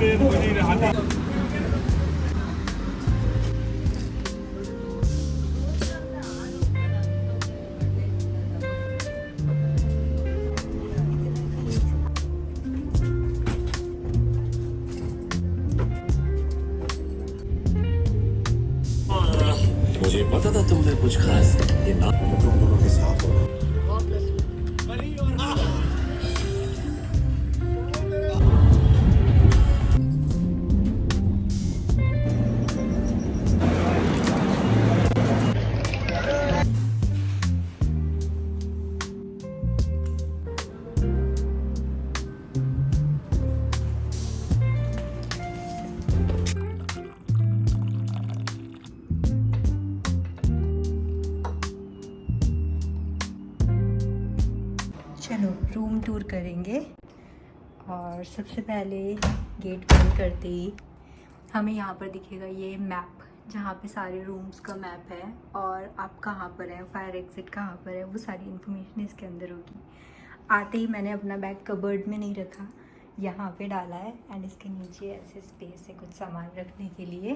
मुझे पता था तुम में कुछ खास ये ना तुम दोनों के साथ हो। चलो रूम टूर करेंगे। और सबसे पहले गेट बंद करते ही हमें यहाँ पर दिखेगा ये मैप, जहाँ पे सारे रूम्स का मैप है और आप कहाँ पर है, फायर एग्जिट कहाँ पर है, वो सारी इन्फॉर्मेशन इसके अंदर होगी। आते ही मैंने अपना बैग कबर्ड में नहीं रखा, यहाँ पे डाला है। एंड इसके नीचे ऐसे स्पेस है कुछ सामान रखने के लिए।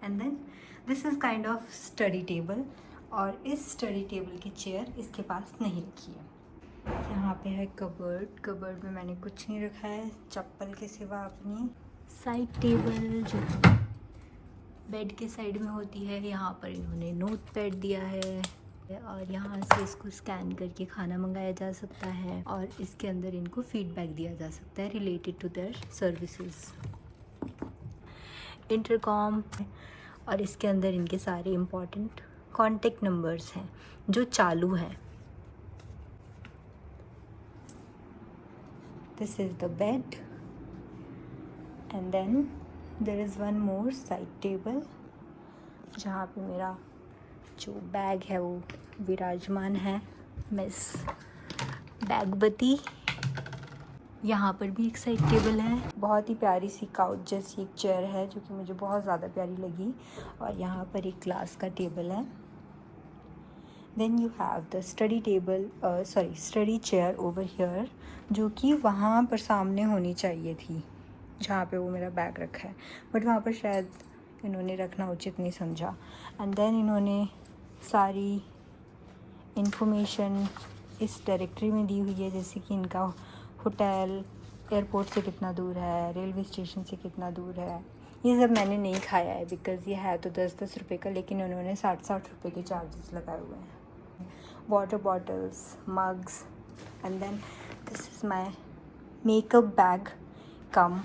And then this is kind of study table, और इस स्टडी टेबल की चेयर इसके पास नहीं रखी है। यहाँ पे है कबर्ड, कबर्ड में मैंने कुछ नहीं रखा है चप्पल के सिवा अपनी। साइड टेबल जो बेड के साइड में होती है, यहाँ पर इन्होंने नोट पैड दिया है और यहाँ से इसको स्कैन करके खाना मंगाया जा सकता है और इसके अंदर इनको फीडबैक दिया जा सकता है related to their services. Intercom, और इसके अंदर इनके सारे इम्पोर्टेंट कॉन्टेक्ट नंबर्स हैं जो चालू हैं। This is the bed, and then there is one more side table जहाँ पे मेरा जो बैग है वो विराजमान है, मिस बैगवती। यहाँ पर भी एक साइड टेबल है, बहुत ही प्यारी सी काउच जैसी एक चेयर है जो कि मुझे बहुत ज़्यादा प्यारी लगी, और यहाँ पर एक ग्लास का टेबल है। Then you have the study table, study chair over here, जो कि वहाँ पर सामने होनी चाहिए थी जहाँ पे वो मेरा बैग रखा है, बट वहाँ पर शायद इन्होंने रखना उचित नहीं समझा। एंड देन इन्होंने सारी इन्फॉर्मेशन इस डायरेक्टरी में दी हुई है, जैसे कि इनका होटल एयरपोर्ट से कितना दूर है, रेलवे स्टेशन से कितना दूर है। ये सब मैंने नहीं खाया है बिकॉज़ ये है तो 10-10 रुपये का, लेकिन उन्होंने 60-60 रुपये के चार्जेस लगाए हुए हैं। Water bottles, mugs, and then this is my makeup bag cum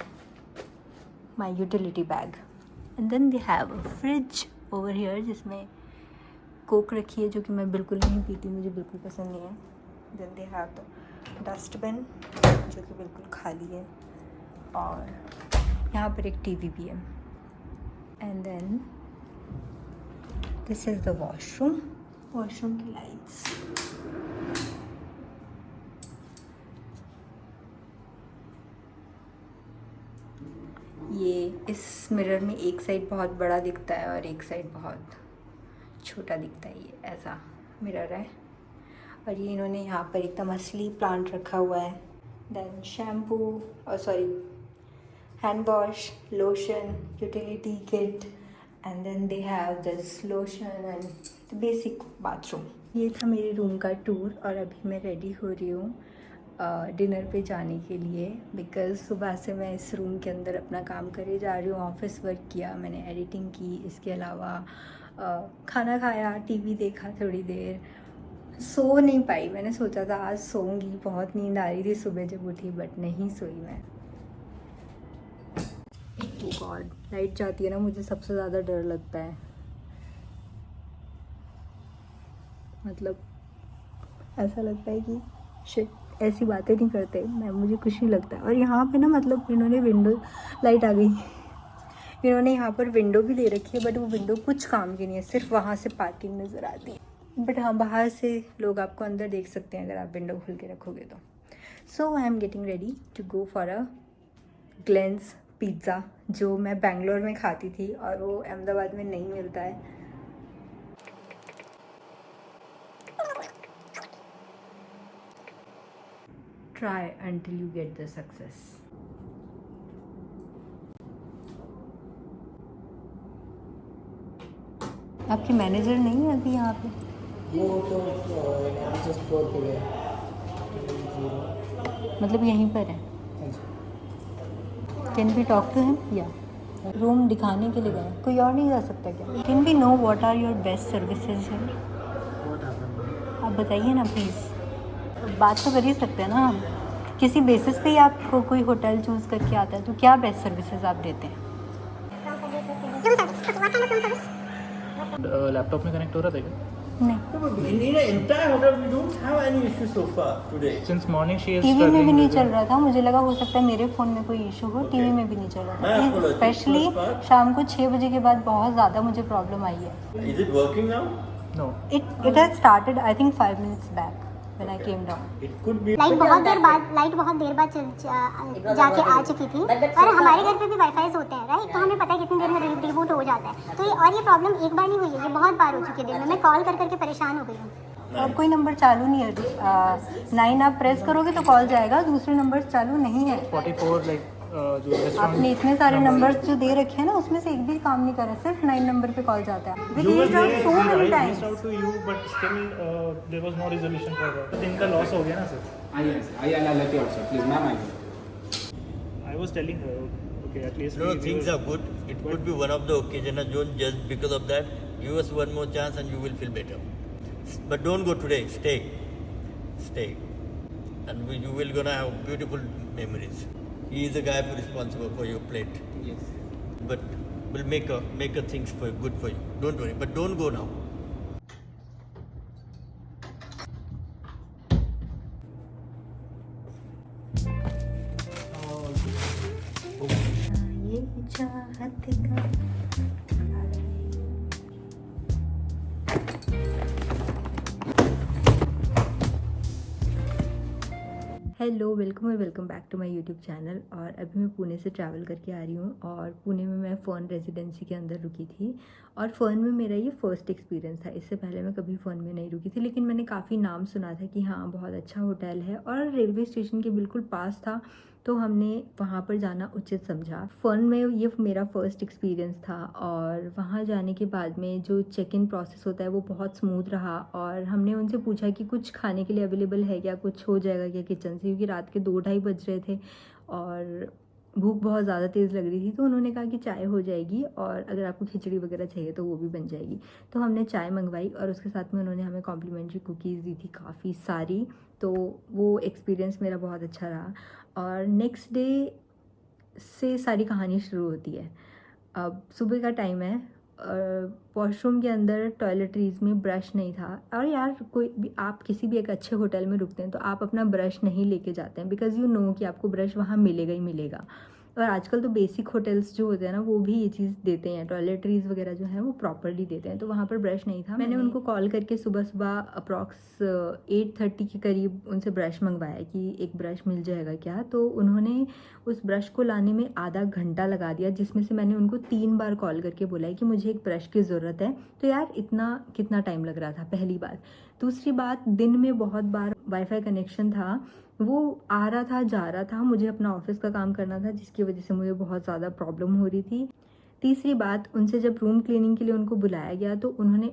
my utility bag. And then we have a fridge over here जिसमें कोक रखी है जो कि मैं बिल्कुल नहीं पीती, मुझे बिल्कुल पसंद नहीं है। Then they have the dustbin जो कि बिल्कुल खाली है, और यहाँ पर एक टीवी भी है। And then this is the washroom, washroom की लाइट्स। ये इस मिरर में एक साइड बहुत बड़ा दिखता है और एक साइड बहुत छोटा दिखता है, ये ऐसा मिरर है। और ये इन्होंने यहाँ पर एकदम असली प्लांट रखा हुआ है। देन शैम्पू, और sorry hand wash, lotion, utility kit, and then they have this lotion and the basic bathroom. ये था मेरे रूम का टूर, और अभी मैं रेडी हो रही हूँ डिनर पे जाने के लिए, बिकॉज़ सुबह से मैं इस रूम के अंदर अपना काम करे जा रही हूँ। ऑफिस वर्क किया मैंने, एडिटिंग की, इसके अलावा खाना खाया, टीवी देखा थोड़ी देर, सो नहीं पाई। मैंने सोचा था आज सोऊंगी, बहुत नींद आ रही थी सुबह जब उठी, बट नहीं सोई मैं। ओह गॉड, लाइट जाती है ना, मुझे सबसे ज़्यादा डर लगता है। मतलब ऐसा लगता है कि शिट, ऐसी बातें नहीं करते मैं, मुझे कुछ नहीं लगता है। और यहाँ पे ना मतलब इन्होंने विंडो, लाइट आ गई, इन्होंने यहाँ पर विंडो भी दे रखी है, बट वो विंडो कुछ काम की नहीं है, सिर्फ वहाँ से पार्किंग नज़र आती है। बट हाँ, बाहर से लोग आपको अंदर देख सकते हैं अगर आप विंडो खोल के रखोगे तो। So I am getting ready to go for a glance pizza, जो मैं बेंगलोर में खाती थी और वो अहमदाबाद में नहीं मिलता है। Try until you get the success. आपके मैनेजर नहीं है अभी यहाँ पे? वो तो जस्ट फ्लोर पे गए। मतलब यहीं पर है? हाँ जी। Can we talk to him? या रूम दिखाने के लिए गए, कोई और नहीं जा सकता क्या? Can we know what are your best services here? आप बताइए ना प्लीज़। बात तो कर ही सकते हैं ना हम, किसी बेसिस पे ही आपको कोई होटल चूज़ करके आता है तो क्या बेस्ट सर्विसेज आप देते हैं? लैपटॉप में कनेक्ट हो रहा था क्या? नहीं, In the entire hotel, we don't have any issue so far today. Since morning she is TV में भी struggling नहीं with चल रहा था, मुझे लगा हो सकता है मेरे फ़ोन में कोई इशू हो। टीवी में भी नहीं चल मैं रहा आपको था, बताती हूँ, स्पेशली उस बार- शाम को 6 बजे के बाद बहुत ज़्यादा मुझे प्रॉब्लम आई है। Is it working now? No. It has started I think 5 minutes back when I came down. It could be. Light बहुत देर बाद जाके आ चुकी थी, और हमारे घर पे भी वाईफाई होते हैं राइट, तो हमें पता है कितनी देर में रिबूट हो जाता है। तो ये प्रॉब्लम एक बार नहीं हुई है, ये बहुत बार हो चुकी है दिन में। मैं कॉल कर करके परेशान हो गई हूँ। और कोई नंबर चालू नहीं है, 9 आप प्रेस करोगे तो कॉल जाएगा, दूसरे नंबर चालू नहीं है। 44 लाइक जो रेस्टोरेंट आपने इतने सारे नंबर्स जो दे रखे हैं ना, उसमें से एक भी काम नहीं कर रहा, सिर्फ 9 नंबर पे कॉल जाता है। We reached out so many I times. reached out to you but still there was no resolution for that. तो दिन का लॉस हो गया ना sir. Yes, I'll let you outside. Please, ma'am, I I was telling her, okay, at least No, we things were- are good. It could be one of the occasional. Don't just because of that. Give us one more chance and you will feel better. But don't go today. Stay, and you will gonna have beautiful memories. He is the guy who responsible for your plate. Yes. But we'll make a things for good for you. Don't worry. But don't go now. ये चाहत का hello, welcome back to my YouTube channel. और अभी मैं पुणे से travel करके आ रही हूँ, और पुणे में मैं फर्न रेजिडेंसी के अंदर रुकी थी। और फर्न में मेरा ये फर्स्ट एक्सपीरियंस था, इससे पहले मैं कभी फर्न में नहीं रुकी थी, लेकिन मैंने काफ़ी नाम सुना था कि हाँ बहुत अच्छा होटल है, और रेलवे स्टेशन के बिल्कुल पास था, तो हमने वहाँ पर जाना उचित समझा। फर्न में ये मेरा फर्स्ट एक्सपीरियंस था, और वहाँ जाने के बाद में जो चेक इन प्रोसेस होता है वो बहुत स्मूथ रहा। और हमने उनसे पूछा कि कुछ खाने के लिए अवेलेबल है क्या, कुछ हो जाएगा क्या किचन से, क्योंकि रात के 2-2:30 बज रहे थे और भूख बहुत ज़्यादा तेज़ लग रही थी। तो उन्होंने कहा कि चाय हो जाएगी, और अगर आपको खिचड़ी वगैरह चाहिए तो वो भी बन जाएगी। तो हमने चाय मंगवाई, और उसके साथ में उन्होंने हमें कॉम्प्लीमेंट्री कुकीज़ दी थी काफ़ी सारी। तो वो एक्सपीरियंस मेरा बहुत अच्छा रहा। और नेक्स्ट डे से सारी कहानी शुरू होती है। अब सुबह का टाइम है, वॉशरूम के अंदर टॉयलेटरीज़ में ब्रश नहीं था। और यार कोई भी, आप किसी भी एक अच्छे होटल में रुकते हैं तो आप अपना ब्रश नहीं लेके जाते हैं, बिकॉज़ यू नो कि आपको ब्रश वहाँ मिलेगा ही मिलेगा। और आजकल तो बेसिक होटल्स जो होते हैं ना, वो भी ये चीज़ देते हैं, टॉयलेटरीज़ वगैरह जो है वो प्रॉपरली देते हैं। तो वहाँ पर ब्रश नहीं था। मैंने उनको कॉल करके सुबह अप्रॉक्स 8:30 के करीब उनसे ब्रश मंगवाया कि एक ब्रश मिल जाएगा क्या। तो उन्होंने उस ब्रश को लाने में आधा घंटा लगा दिया, जिसमें से मैंने उनको 3 बार कॉल करके बोला है कि मुझे एक ब्रश की ज़रूरत है। तो यार इतना कितना टाइम लग रहा था, पहली बात। दूसरी बात, दिन में बहुत बार वाईफाई कनेक्शन था, वो आ रहा था जा रहा था, मुझे अपना ऑफिस का काम करना था, जिसकी वजह से मुझे बहुत ज़्यादा प्रॉब्लम हो रही थी। तीसरी बात, उनसे जब रूम क्लीनिंग के लिए उनको बुलाया गया तो उन्होंने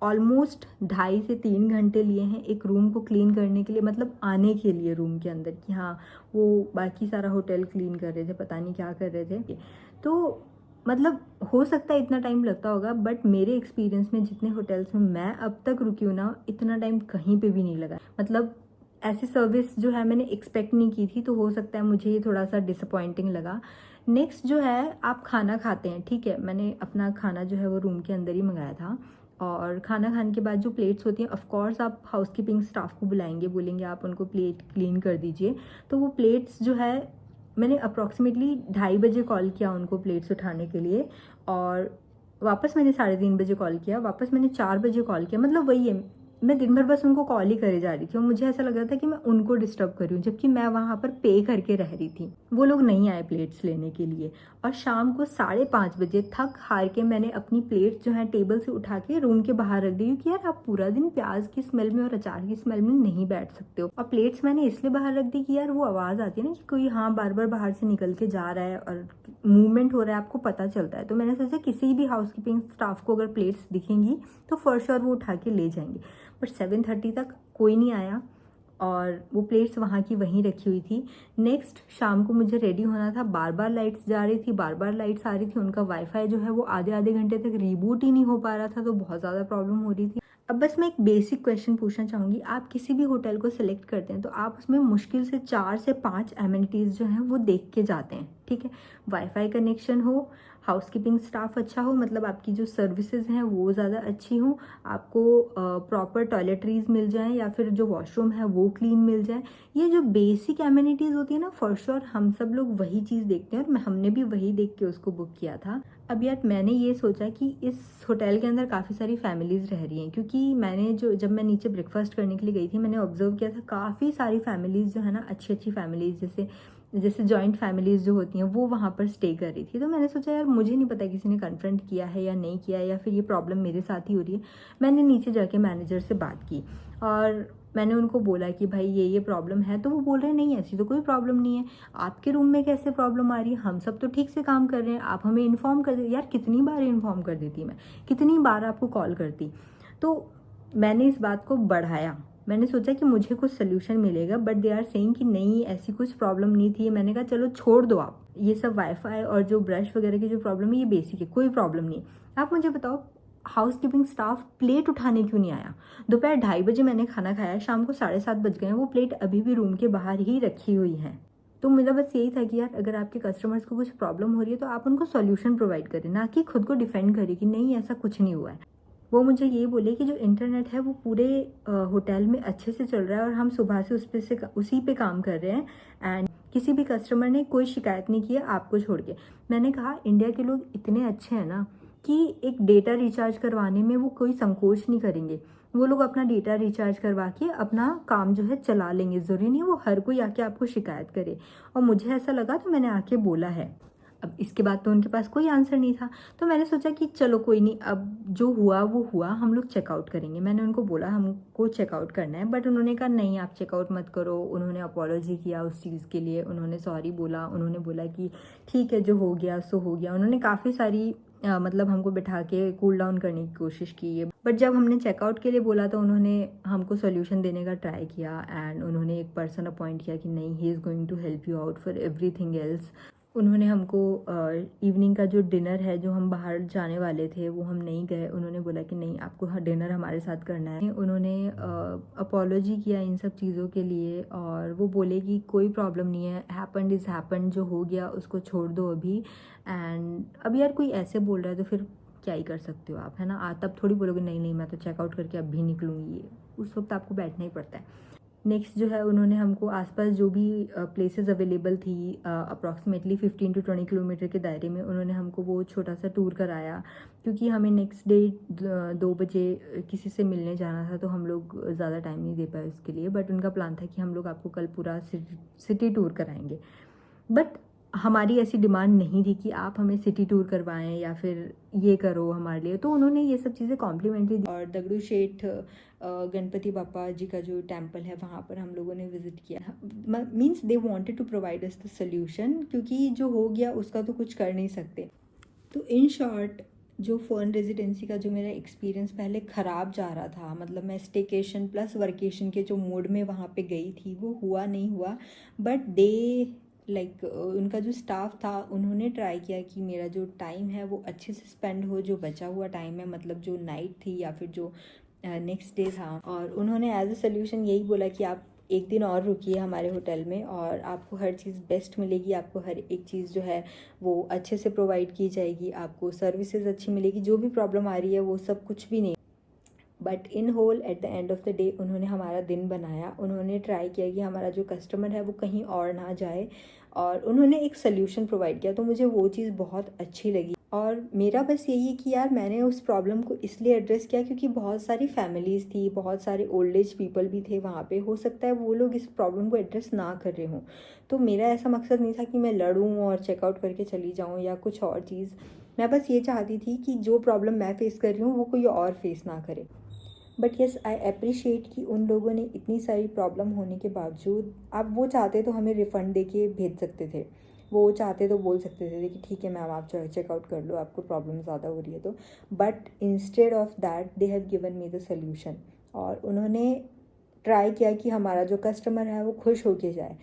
ऑलमोस्ट 2.5 से 3 घंटे लिए हैं एक रूम को क्लीन करने के लिए, मतलब आने के लिए रूम के अंदर, कि हाँ वो बाकी सारा होटल क्लीन कर रहे थे, पता नहीं क्या कर रहे थे। तो मतलब हो सकता है इतना टाइम लगता होगा, बट मेरे एक्सपीरियंस में जितने होटल्स में मैं अब तक रुकी हूँ ना, इतना टाइम कहीं पे भी नहीं लगा। मतलब ऐसी सर्विस जो है मैंने एक्सपेक्ट नहीं की थी, तो हो सकता है मुझे ये थोड़ा सा डिसअपॉइंटिंग लगा। नेक्स्ट जो है, आप खाना खाते हैं, ठीक है, मैंने अपना खाना जो है वो रूम के अंदर ही मंगाया था। और खाना खाने के बाद जो प्लेट्स होती हैं, ऑफ कोर्स आप हाउसकीपिंग स्टाफ को बुलाएंगे, बोलेंगे आप उनको प्लेट क्लीन कर दीजिए। तो वो प्लेट्स जो है, मैंने अप्रॉक्सीमेटली 2:30 बजे कॉल किया उनको प्लेट्स उठाने के लिए, और वापस मैंने 3:30 बजे कॉल किया, वापस मैंने 4 बजे कॉल किया। मतलब वही है, मैं दिन भर बस उनको कॉल ही करे जा रही थी, और मुझे ऐसा लग रहा था कि मैं उनको डिस्टर्ब कर रही हूँ, जबकि मैं वहाँ पर पे करके रह रही थी। वो लोग नहीं आए प्लेट्स लेने के लिए, और शाम को 5:30 बजे थक हार के मैंने अपनी प्लेट्स जो है टेबल से उठा के रूम के बाहर रख दी, क्योंकि यार आप पूरा दिन प्याज की स्मेल में और अचार की स्मेल में नहीं बैठ सकते हो। और प्लेट्स मैंने इसलिए बाहर रख दी कि यार वो आवाज़ आती है ना कि कोई हाँ बार बार बाहर से निकल के जा रहा है, और मूवमेंट हो रहा है आपको पता चलता है। तो मैंने सोचा किसी भी हाउसकीपिंग स्टाफ को अगर प्लेट्स दिखेंगी तो फॉर श्योर वो उठा के ले जाएंगे। बट 7:30 तक कोई नहीं आया और वो प्लेट्स वहाँ की वहीं रखी हुई थी। नेक्स्ट शाम को मुझे रेडी होना था, बार बार लाइट्स जा रही थी, बार बार लाइट्स आ रही थी, उनका वाईफाई जो है वो आधे घंटे तक रीबूट ही नहीं हो पा रहा था, तो बहुत ज़्यादा प्रॉब्लम हो रही थी। अब बस मैं एक बेसिक क्वेश्चन पूछना चाहूँगी, आप किसी भी होटल को सिलेक्ट करते हैं तो आप उसमें मुश्किल से 4 से 5 एमिनिटीज़ जो हैं वो देख के जाते हैं, ठीक है। वाईफाई कनेक्शन हो, हाउसकीपिंग स्टाफ अच्छा हो, मतलब आपकी जो सर्विसेज हैं वो ज़्यादा अच्छी हो, आपको प्रॉपर टॉयलेटरीज मिल जाएं या फिर जो वॉशरूम है वो क्लीन मिल जाए। ये जो बेसिक एमिनिटीज़ होती है ना, फॉर श्योर हम सब लोग वही चीज़ देखते हैं और हमने भी वही देख के उसको बुक किया था। अब यार मैंने ये सोचा कि इस होटल के अंदर काफ़ी सारी फैमिलीज़ रह रही हैं, क्योंकि मैंने जब मैं नीचे ब्रेकफास्ट करने के लिए गई थी मैंने ऑब्जर्व किया था काफ़ी सारी फैमिलीज़ जो है ना, अच्छी फैमिलीज़ जैसे जॉइंट फैमिलीज़ जो होती हैं वो वहाँ पर स्टे कर रही थी। तो मैंने सोचा यार मुझे नहीं पता किसी ने कन्फ्रंट किया है या नहीं किया है, या फिर ये प्रॉब्लम मेरे साथ ही हो रही है। मैंने नीचे जाके मैनेजर से बात की और मैंने उनको बोला कि भाई ये प्रॉब्लम है। तो वो बोल रहे हैं नहीं ऐसी तो कोई प्रॉब्लम नहीं है, आपके रूम में कैसे प्रॉब्लम आ रही है, हम सब तो ठीक से काम कर रहे हैं, आप हमें इन्फॉर्म कर दे। यार कितनी बार इन्फॉर्म कर देती मैं, कितनी बार आपको कॉल करती। तो मैंने इस बात को बढ़ाया, मैंने सोचा कि मुझे कुछ सोल्यूशन मिलेगा, बट दे आर सेइंग कि नहीं ऐसी कुछ प्रॉब्लम नहीं थी। मैंने कहा चलो छोड़ दो आप, ये सब वाईफाई और जो ब्रश वगैरह की जो प्रॉब्लम है ये बेसिक है, कोई प्रॉब्लम नहीं। आप मुझे बताओ हाउसकीपिंग स्टाफ प्लेट उठाने क्यों नहीं आया? दोपहर 2:30 बजे मैंने खाना खाया, शाम को 7:30 बज गए हैं, वो प्लेट अभी भी रूम के बाहर ही रखी हुई है। तो मेरा बस यही था कि यार अगर आपके कस्टमर्स को कुछ प्रॉब्लम हो रही है तो आप उनको सॉल्यूशन प्रोवाइड करें, ना कि खुद को डिफेंड करें कि नहीं ऐसा कुछ नहीं हुआ है। वो मुझे ये बोले कि जो इंटरनेट है वो पूरे होटल में अच्छे से चल रहा है और हम सुबह से उसी पे काम कर रहे हैं एंड किसी भी कस्टमर ने कोई शिकायत नहीं की है आपको छोड़ के। मैंने कहा इंडिया के लोग इतने अच्छे हैं ना कि एक डेटा रिचार्ज करवाने में वो कोई संकोच नहीं करेंगे, वो लोग अपना डेटा रिचार्ज करवा के अपना काम जो है चला लेंगे। ज़रूरी नहीं वो हर कोई आके आपको शिकायत करे। और मुझे ऐसा लगा तो मैंने आके बोला है। अब इसके बाद तो उनके पास कोई आंसर नहीं था, तो मैंने सोचा कि चलो कोई नहीं, अब जो हुआ वो हुआ, हम लोग चेकआउट करेंगे। मैंने उनको बोला हमको चेकआउट करना है, बट उन्होंने कहा नहीं आप चेकआउट मत करो। उन्होंने अपॉलोजी किया उस चीज़ के लिए, उन्होंने सॉरी बोला, उन्होंने बोला कि ठीक है जो हो गया सो हो गया। उन्होंने काफ़ी सारी मतलब हमको बिठा के कूल डाउन करने की कोशिश की है, बट जब हमने चेकआउट के लिए बोला तो उन्होंने हमको सोल्यूशन देने का ट्राई किया एंड उन्होंने एक पर्सन अपॉइंट किया कि नहीं he is going to help you out for everything else. उन्होंने हमको इवनिंग का जो डिनर है, जो हम बाहर जाने वाले थे वो हम नहीं गए, उन्होंने बोला कि नहीं आपको डिनर हमारे साथ करना है। उन्होंने अपॉलोजी किया इन सब चीज़ों के लिए और वो बोले कि कोई प्रॉब्लम नहीं है, हैपेंड इज़ हैपेंड, जो हो गया उसको छोड़ दो अभी। एंड अब यार कोई ऐसे बोल रहा है तो फिर क्या ही कर सकते हो आप, है ना। तब थोड़ी बोलोगे नहीं मैं तो चेकआउट करके अब भी निकलूँगी, ये उस वक्त आपको बैठना ही पड़ता है। नेक्स्ट जो है उन्होंने हमको आसपास जो भी प्लेसेस अवेलेबल थी अप्रॉक्सीमेटली 15 to 20 किलोमीटर के दायरे में, उन्होंने हमको वो छोटा सा टूर कराया, क्योंकि हमें नेक्स्ट डे 2 बजे किसी से मिलने जाना था, तो हम लोग ज़्यादा टाइम नहीं दे पाए उसके लिए। बट उनका प्लान था कि हम लोग आपको कल पूरा सिटी टूर कराएंगे, बट हमारी ऐसी डिमांड नहीं थी कि आप हमें सिटी टूर करवाएं या फिर ये करो हमारे लिए। तो उन्होंने ये सब चीज़ें कॉम्प्लीमेंट्री दी। और दगड़ू शेठ गणपति बापा जी का जो टेम्पल है वहाँ पर हम लोगों ने विज़िट किया। Means they wanted to provide us the solution, क्योंकि जो हो गया उसका तो कुछ कर नहीं सकते। तो इन शॉर्ट जो फर्न रेजिडेंसी का जो मेरा एक्सपीरियंस पहले ख़राब जा रहा था, मतलब मैं स्टेकेशन प्लस वर्केशन के जो मोड में वहाँ पे गई थी वो हुआ नहीं हुआ, बट उनका जो स्टाफ था उन्होंने ट्राई किया कि मेरा जो टाइम है वो अच्छे से स्पेंड हो, जो बचा हुआ टाइम है, मतलब जो नाइट थी या फिर जो नेक्स्ट डे था। और उन्होंने एज अ सोल्यूशन यही बोला कि आप एक दिन और रुकिए हमारे होटल में और आपको हर चीज़ बेस्ट मिलेगी, आपको हर एक चीज़ जो है वो अच्छे से प्रोवाइड की जाएगी, आपको सर्विसेज अच्छी मिलेगी, जो भी प्रॉब्लम आ रही है वो सब कुछ भी नहीं। But in whole at the end of the day उन्होंने हमारा दिन बनाया। उन्होंने ट्राई किया कि हमारा जो कस्टमर है वो कहीं और ना जाए और उन्होंने एक सल्यूशन प्रोवाइड किया, तो मुझे वो चीज़ बहुत अच्छी लगी। और मेरा बस यही है कि यार मैंने उस प्रॉब्लम को इसलिए एड्रेस किया क्योंकि बहुत सारी फैमिलीज़ थी, बहुत सारे ओल्ड एज पीपल भी थे वहाँ पे, हो सकता है वो लोग इस प्रॉब्लम को एड्रेस ना कर रहे हों। तो मेरा ऐसा मकसद नहीं था कि मैं लड़ूँ और चेकआउट करके चली जाऊँ या कुछ और चीज़। मैं बस ये चाहती थी कि जो प्रॉब्लम मैं फ़ेस कर रही हूँ वो कोई और फेस ना करे। बट येस आई अप्रिशिएट कि उन लोगों ने इतनी सारी प्रॉब्लम होने के बावजूद, आप वो चाहते तो हमें रिफ़ंड दे के भेज सकते थे, वो चाहते तो बोल सकते थे कि ठीक है मैम आप चेकआउट कर लो, आपको प्रॉब्लम ज़्यादा हो रही है तो, but instead of that they have given me the solution. और उन्होंने ट्राई किया कि हमारा जो कस्टमर है वो खुश होके जाए।